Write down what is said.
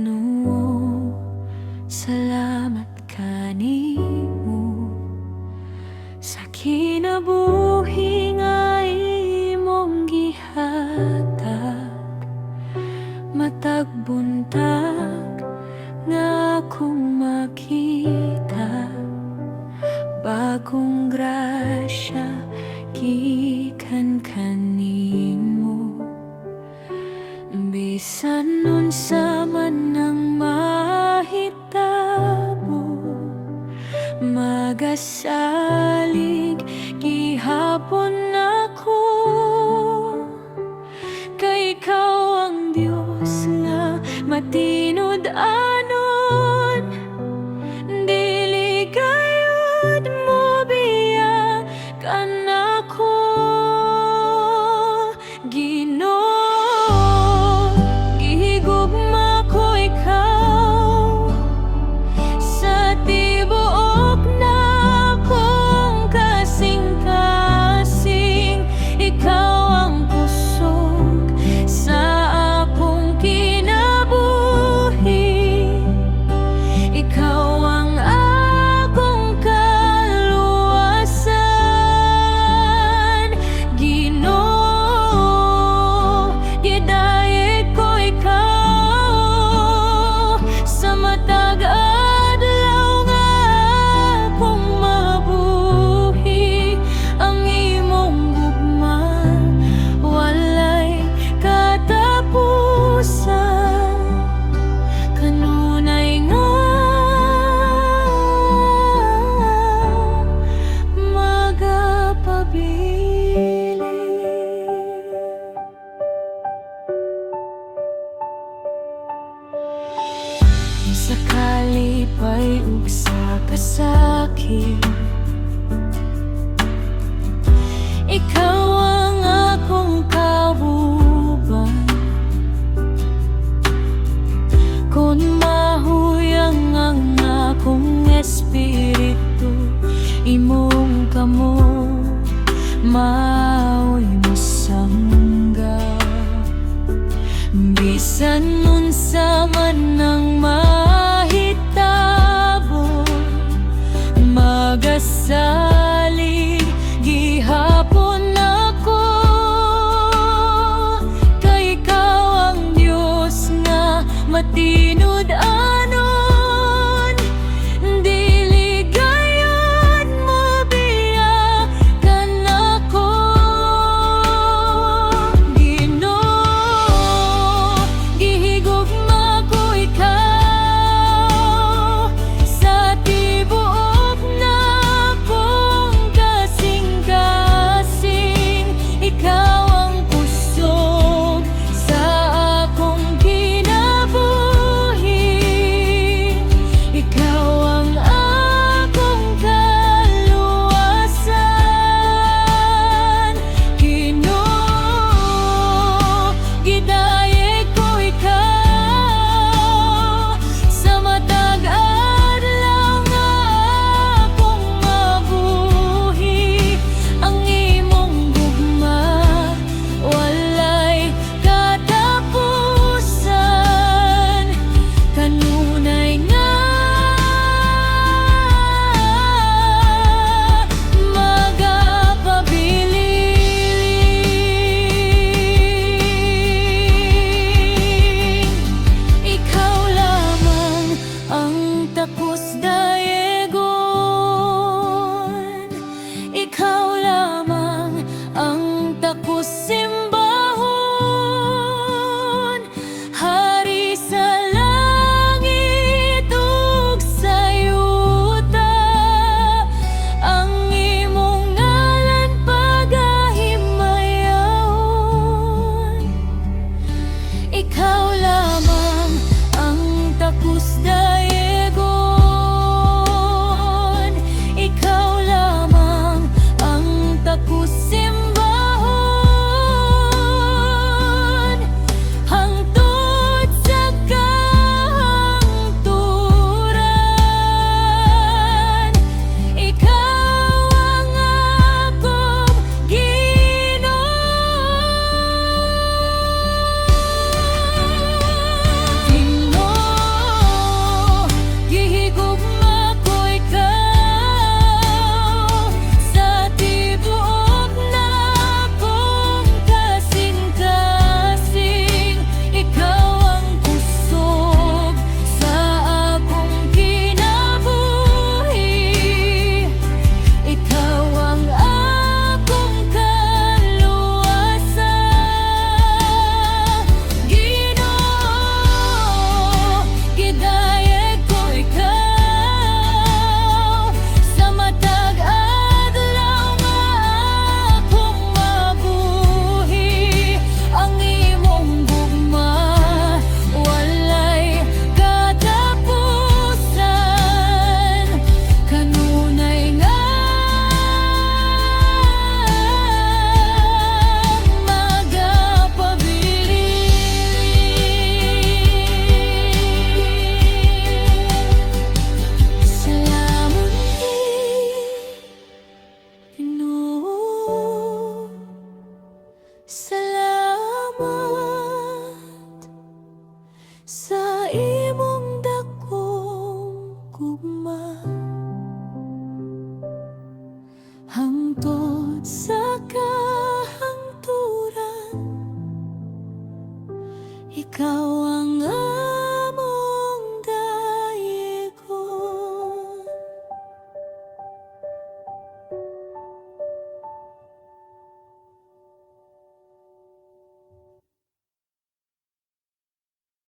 Ginoo, salamat kanimo sa kinabuhi nga imong gihatag. Matag buntag nga akong makita, bagong grasya gikan kanimo. Bisan unsa man ang mahitabo, magasalig gihapon ako, kay ikaw ang Dios nga matinod anon. Dili gayud mo biyagan ako, Ginoo. Gihigugma ko ikaw sa tibuok na akong kasing-kasing. Ikaw ang pusok sa akong kinabuhi, ikaw ang akong kaluwasan. Ginoo, gidayeg ko ikaw sa matag adlaw nga akong mabuhi. Ang imong gugma walay katapusan, kanunay nga magapabilin. Sa kalipay ug sa kasakit, ikaw ang akong kauban. Kung mahuyang ang akong espiritu, imong kamo mao'y masangga. Bisan unsa man ang mahitabo, magasalig gihapon ako, kay ikaw ang Dios nga matinod